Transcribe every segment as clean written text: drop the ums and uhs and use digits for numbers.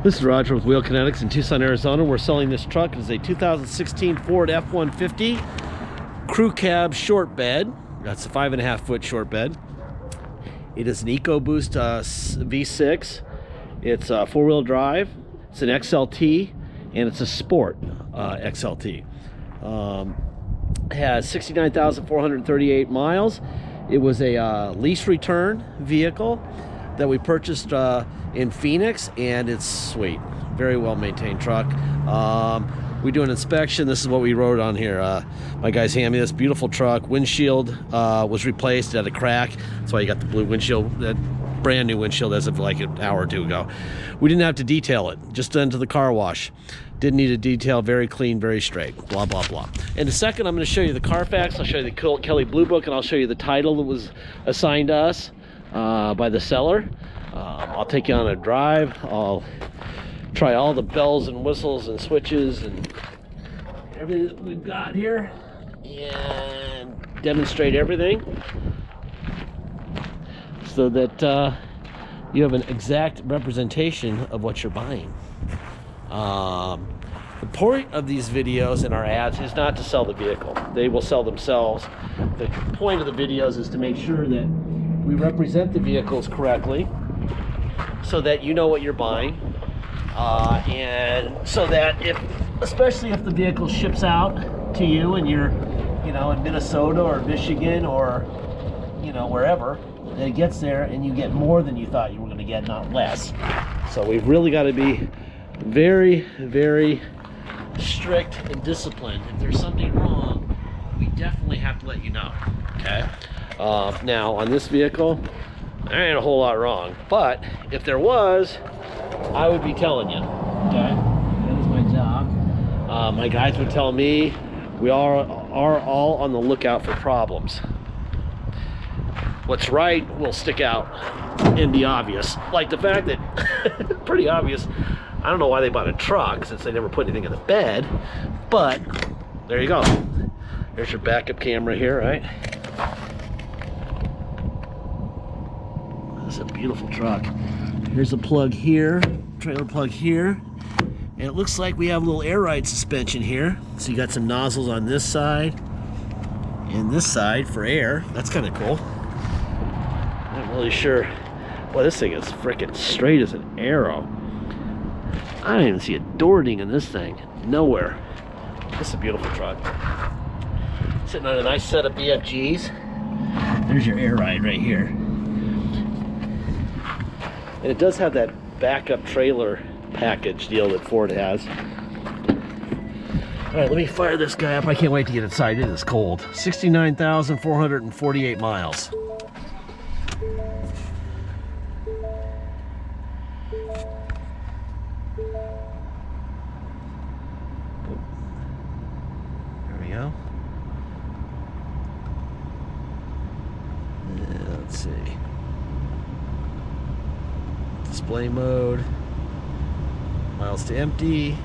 This is Roger with Wheel Kinetics in Tucson, Arizona. We're selling this truck. It is a 2016 Ford F-150 crew cab short bed. That's a 5.5 foot short bed. It is an EcoBoost V6. It's four-wheel drive. It's an XLT, and it's a sport XLT. It has 69,438 miles. It was a lease return vehicle that we purchased in Phoenix, and it's sweet. Very well maintained truck. We do an inspection. This is what we wrote on here. My guys handed me this beautiful truck. Windshield was replaced. It had a crack. That's why you got the blue windshield. That brand new windshield as of like an hour or two ago. We didn't have to detail it. Just into the car wash. Didn't need a detail. Very clean, very straight. Blah, blah, blah. In a second, I'm going to show you the Carfax. I'll show you the Kelley Blue Book, and I'll show you the title that was assigned to us by the seller. I'll take you on a drive. I'll try all the bells and whistles and switches and everything that we've got here and demonstrate everything so that you have an exact representation of what you're buying. The point of these videos and our ads is not to sell the vehicle. They will sell themselves. The point of the videos is to make sure that we represent the vehicles correctly so that you know what you're buying, and so that especially if the vehicle ships out to you and you're, in Minnesota or Michigan or, wherever, and it gets there and you get more than you thought you were going to get, not less. So we've really got to be very, very strict and disciplined. If there's something wrong, we definitely have to let you know. Okay. Now on this vehicle, there ain't a whole lot wrong, but if there was, I would be telling you. Okay, that is my job. My guys would tell me we are all on the lookout for problems. What's right will stick out and be obvious, like the fact that pretty obvious. I don't know why they bought a truck since they never put anything in the bed, but there you go. There's your backup camera here, right? This is a beautiful truck. Here's a plug here, trailer plug here, and it looks like we have a little air ride suspension here. So you got some nozzles on this side and this side for air. That's kind of cool. Not really sure. Boy, this thing is freaking straight as an arrow. I don't even see a door ding in this thing. Nowhere. This is a beautiful truck. Sitting on a nice set of BFGs. There's your air ride right here. And it does have that backup trailer package deal that Ford has. All right, let me fire this guy up. I can't wait to get inside. It is cold. 69,448 miles. There we go. Let's see. Display mode, miles to empty.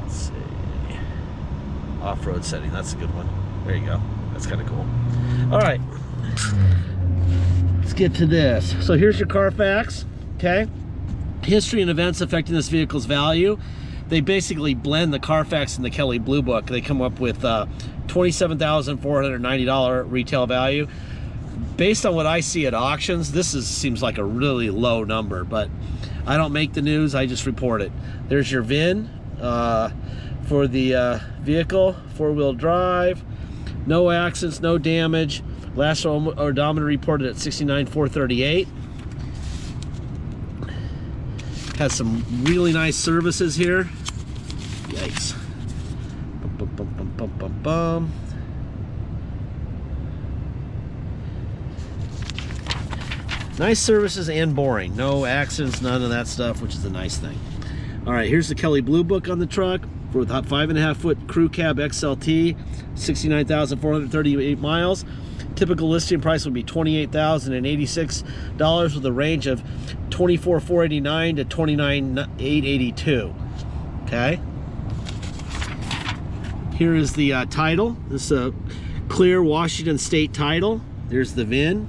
Let's see, off-road setting, that's a good one. There you go, that's kind of cool. All right, let's get to this. So here's your Carfax, okay? History and events affecting this vehicle's value. They basically blend the Carfax and the Kelley Blue Book. They come up with $27,490 retail value. Based on what I see at auctions, seems like a really low number, but I don't make the news, I just report it. There's your VIN for the vehicle, four-wheel drive, no accidents, no damage. Last odometer reported at 69,438. Has some really nice services here. Yikes. Bum, bum, bum, bum, bum, bum. Nice services and boring. No accidents, none of that stuff, which is a nice thing. All right, here's the Kelley Blue Book on the truck for a 5.5 foot crew cab XLT, 69,438 miles. Typical listing price would be $28,086 with a range of $24,489 to $29,882. Okay. Here is the title. This is a clear Washington State title. There's the VIN.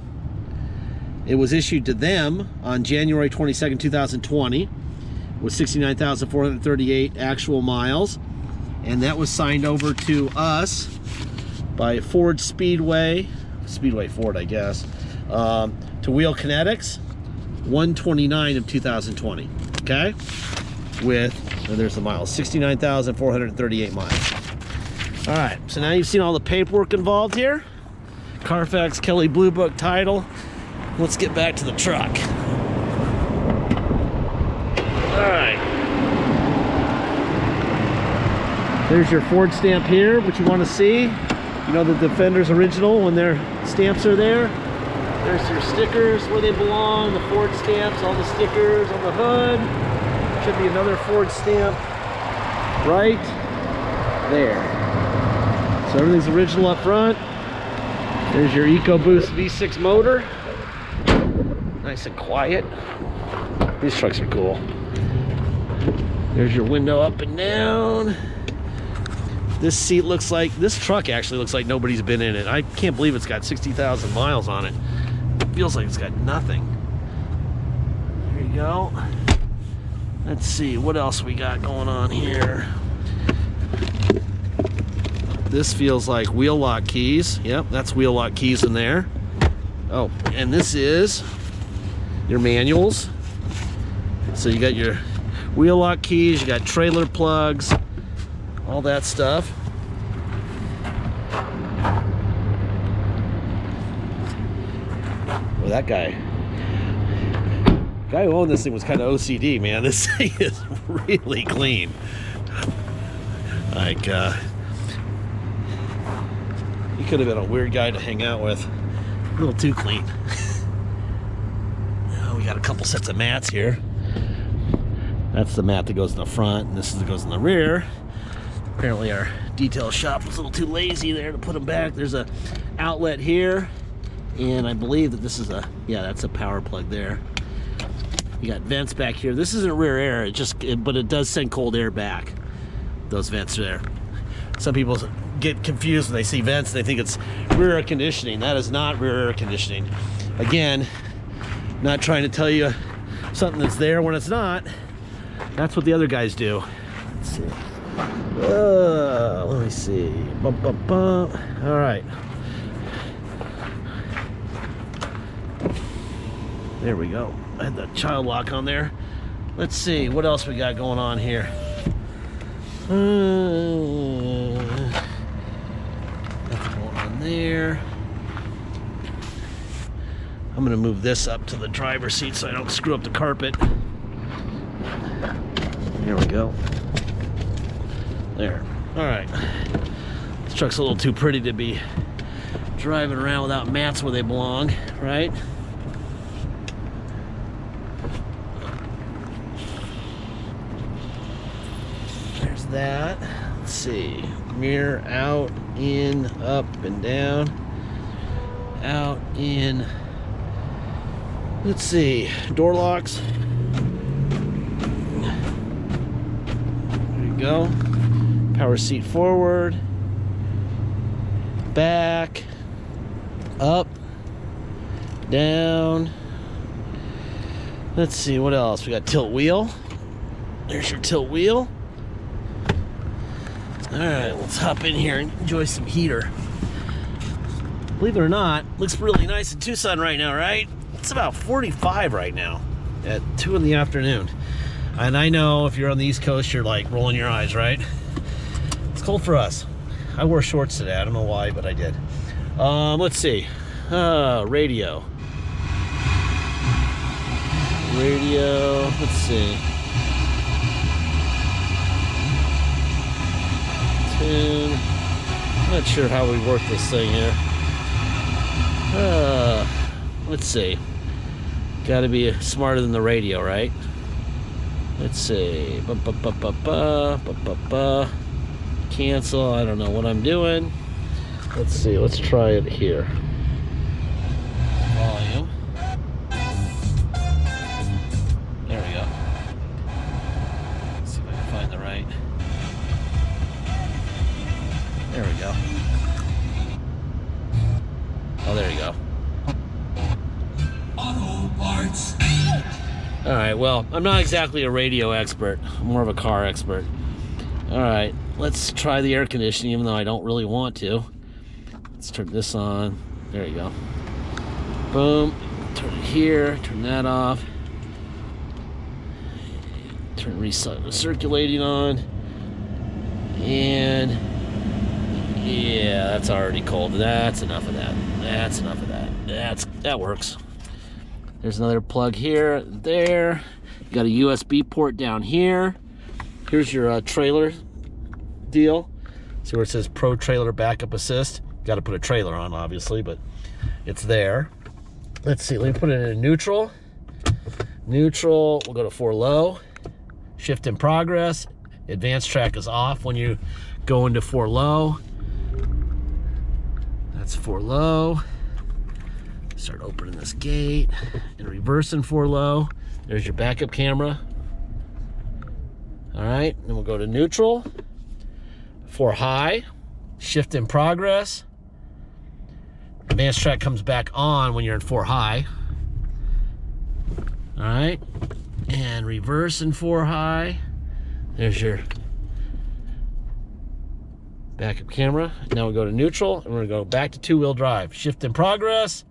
It was issued to them on January 22nd, 2020 with 69,438 actual miles. And that was signed over to us by Ford Speedway Ford, I guess, to Wheel Kinetics, 129 of 2020, okay? With, there's the miles, 69,438 miles. All right, so now you've seen all the paperwork involved here. Carfax, Kelley Blue Book title. Let's get back to the truck. All right. There's your Ford stamp here, what you want to see. You know the Defender's original when their stamps are there. There's your stickers where they belong, the Ford stamps, all the stickers on the hood. Should be another Ford stamp right there. So everything's original up front. There's your EcoBoost V6 motor. Nice and quiet. These trucks are cool. There's your window up and down. This seat looks like, this truck actually looks like nobody's been in it. I can't believe it's got 60,000 miles on it. It feels like it's got nothing. There you go. Let's see, what else we got going on here? This feels like wheel lock keys. Yep, that's wheel lock keys in there. Oh, and this is your manuals. So you got your wheel lock keys, you got trailer plugs, all that stuff. Well, that guy who owned this thing was kind of OCD, man. This thing is really clean. Like, he could have been a weird guy to hang out with. A little too clean. Oh, we got a couple sets of mats here. That's the mat that goes in the front, and this is that goes in the rear. Apparently our detail shop was a little too lazy there to put them back. There's a outlet here, and I believe that this is a, yeah, that's a power plug there. You got vents back here. This isn't rear air, but it does send cold air back. Those vents are there. Some people get confused when they see vents. They think it's rear air conditioning. That is not rear air conditioning. Again, not trying to tell you something that's there when it's not. That's what the other guys do. Let's see. Let me see. Bump, bump, bump. All right. There we go. I had the child lock on there. Let's see what else we got going on here. Nothing going on there. I'm gonna move this up to the driver's seat so I don't screw up the carpet. There we go. There. All right. This truck's a little too pretty to be driving around without mats where they belong, right? There's that. Let's see. Mirror out, in, up, and down. Out, in. Let's see. Door locks. There you go. Power seat forward. Back. Up. Down. Let's see, what else? We got tilt wheel. There's your tilt wheel. Alright, let's hop in here and enjoy some heater. Believe it or not, looks really nice in Tucson right now, right? It's about 45 right now at 2 in the afternoon. And I know if you're on the East Coast, you're like rolling your eyes, right? It's cold for us. I wore shorts today. I don't know why, but I did. Let's see. Radio. Radio. Let's see. Tune. I'm not sure how we work this thing here. Let's see. Got to be smarter than the radio, right? Let's see. Cancel. I don't know what I'm doing. Let's see. Let's try it here. Volume. There we go. Let's see if I can find the right. There we go. Oh, there you go. All right, well, I'm not exactly a radio expert. I'm more of a car expert. All right, let's try the air conditioning, even though I don't really want to. Let's turn this on. There you go. Boom. Turn it here, turn that off. Turn recirculating on. And yeah, that's already cold. That's enough of that. That's enough of that. That works. There's another plug here, there. You got a USB port down here. Here's your trailer deal. See where it says Pro Trailer Backup Assist? Got to put a trailer on, obviously, but it's there. Let's see, let me put it in neutral. Neutral, we'll go to 4 low. Shift in progress. Advanced track is off when you go into 4 low. That's 4 low. Start opening this gate and reversing 4 low. There's your backup camera. All right, then we'll go to neutral. 4 high, shift in progress. Advanced track comes back on when you're in 4 high. All right, and reverse in 4 high. There's your backup camera. Now we go to neutral and we're gonna go back to 2-wheel drive. Shift in progress.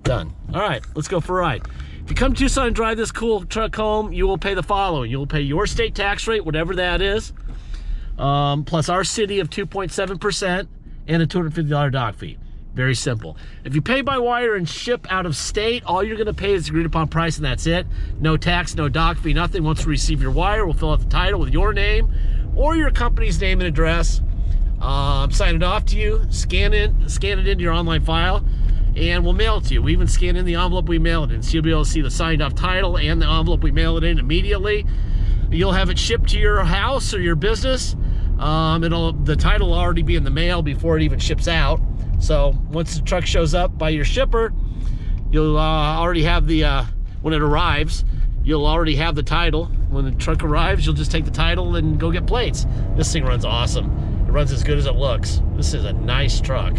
Done. All right, let's go for a ride. If you come to Tucson and drive this cool truck home, you will pay the following. You will pay your state tax rate, whatever that is, plus our city of 2.7% and a $250 dock fee. Very simple. If you pay by wire and ship out of state, all you're gonna pay is agreed upon price and that's it. No tax, no dock fee, nothing. Once we receive your wire, we'll fill out the title with your name or your company's name and address, sign it off to you, scan it into your online file, and we'll mail it to you. We even scan in the envelope we mail it in, so you'll be able to see the signed off title and the envelope we mail it in immediately. You'll have it shipped to your house or your business. The title will already be in the mail before it even ships out. So once the truck shows up by your shipper, you'll already have the, when it arrives, you'll already have the title. When the truck arrives, you'll just take the title and go get plates. This thing runs awesome. It runs as good as it looks. This is a nice truck,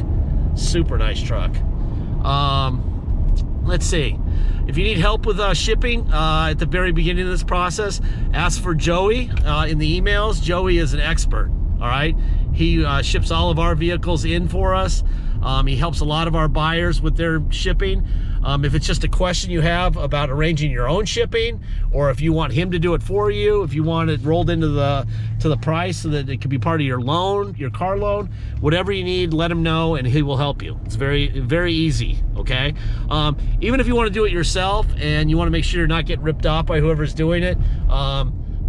super nice truck. Let's see. If you need help with shipping at the very beginning of this process, ask for Joey in the emails. Joey is an expert, all right? He ships all of our vehicles in for us. He helps a lot of our buyers with their shipping. If it's just a question you have about arranging your own shipping, or if you want him to do it for you, if you want it rolled into the price so that it can be part of your loan, your car loan, whatever you need, let him know and he will help you. It's very, very easy, okay? Even if you want to do it yourself and you want to make sure you're not getting ripped off by whoever's doing it,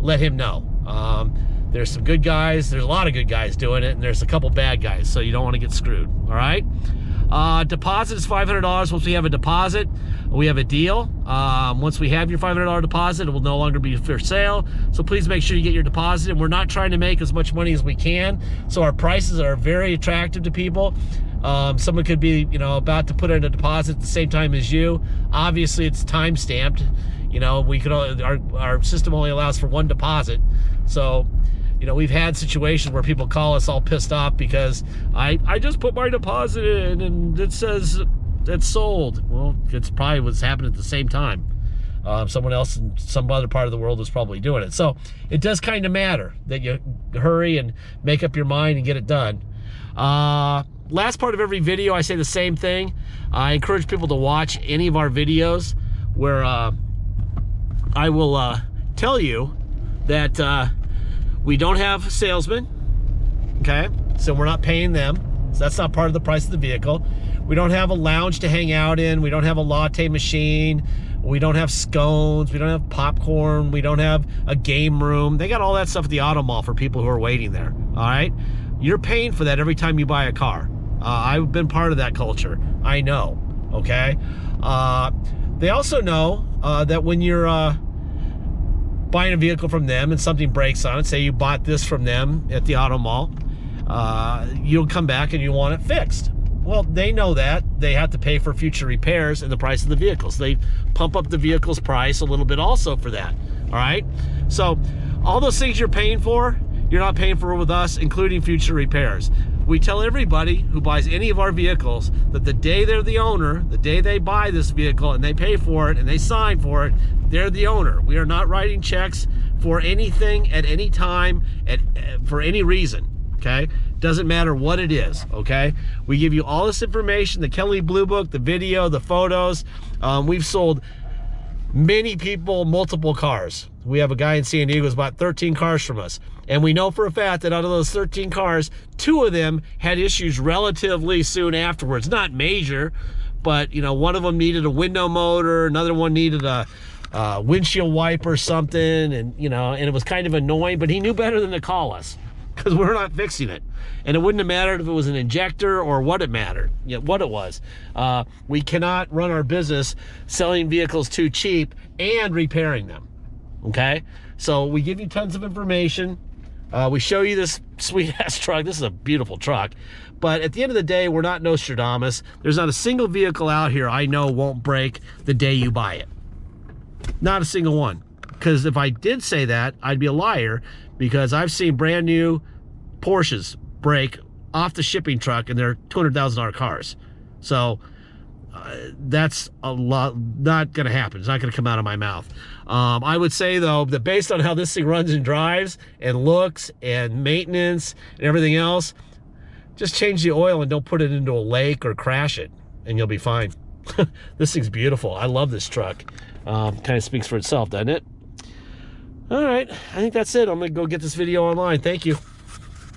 let him know. There's some good guys, there's a lot of good guys doing it, and there's a couple bad guys, so you don't want to get screwed, all right? Deposit is $500. Once we have a deposit, we have a deal. Once we have your $500 deposit, it will no longer be for sale. So please make sure you get your deposit. And we're not trying to make as much money as we can. So our prices are very attractive to people. Someone could be, about to put in a deposit at the same time as you. Obviously, it's time stamped. We could our system only allows for 1 deposit. So, we've had situations where people call us all pissed off because I just put my deposit in and it says it's sold. Well, it's probably what's happening at the same time. Someone else in some other part of the world is probably doing it. So it does kind of matter that you hurry and make up your mind and get it done. Last part of every video, I say the same thing. I encourage people to watch any of our videos where I will tell you that we don't have salesmen, okay? So we're not paying them. So that's not part of the price of the vehicle. We don't have a lounge to hang out in. We don't have a latte machine. We don't have scones. We don't have popcorn. We don't have a game room. They got all that stuff at the auto mall for people who are waiting there, all right? You're paying for that every time you buy a car. I've been part of that culture. I know, okay? They also know that when you're buying a vehicle from them and something breaks on it, say you bought this from them at the auto mall, you'll come back and you want it fixed. Well, they know that. They have to pay for future repairs and the price of the vehicles. They pump up the vehicle's price a little bit also for that, all right? So all those things you're paying for, you're not paying for with us, including future repairs. we tell everybody who buys any of our vehicles that the day they're the owner, the day they buy this vehicle and they pay for it and they sign for it, they're the owner. We are not writing checks for anything at any time, for any reason, okay? Doesn't matter what it is, okay? We give you all this information, the Kelly Blue Book, the video, the photos. We've sold many people multiple cars. We have a guy in San Diego who's bought 13 cars from us. And we know for a fact that out of those 13 cars, 2 of them had issues relatively soon afterwards. Not major, but you know, one of them needed a window motor, another one needed a windshield wiper or something, and you know, and it was kind of annoying, but he knew better than to call us because we're not fixing it. And it wouldn't have mattered if it was an injector or what it mattered, you know, what it was. We cannot run our business selling vehicles too cheap and repairing them, okay? So we give you tons of information. We show you this sweet ass truck. This is a beautiful truck. But at the end of the day, we're not Nostradamus. There's not a single vehicle out here I know won't break the day you buy it. Not a single one. Because if I did say that, I'd be a liar, because I've seen brand new Porsches break off the shipping truck and they're $200,000 cars. So that's a lot, not going to happen. It's not going to come out of my mouth. I would say though that based on how this thing runs and drives and looks and maintenance and everything else, just change the oil and don't put it into a lake or crash it and you'll be fine. This thing's beautiful. I love this truck. Kind of speaks for itself, doesn't it? All right, I think that's it. I'm gonna go get this video online. Thank you.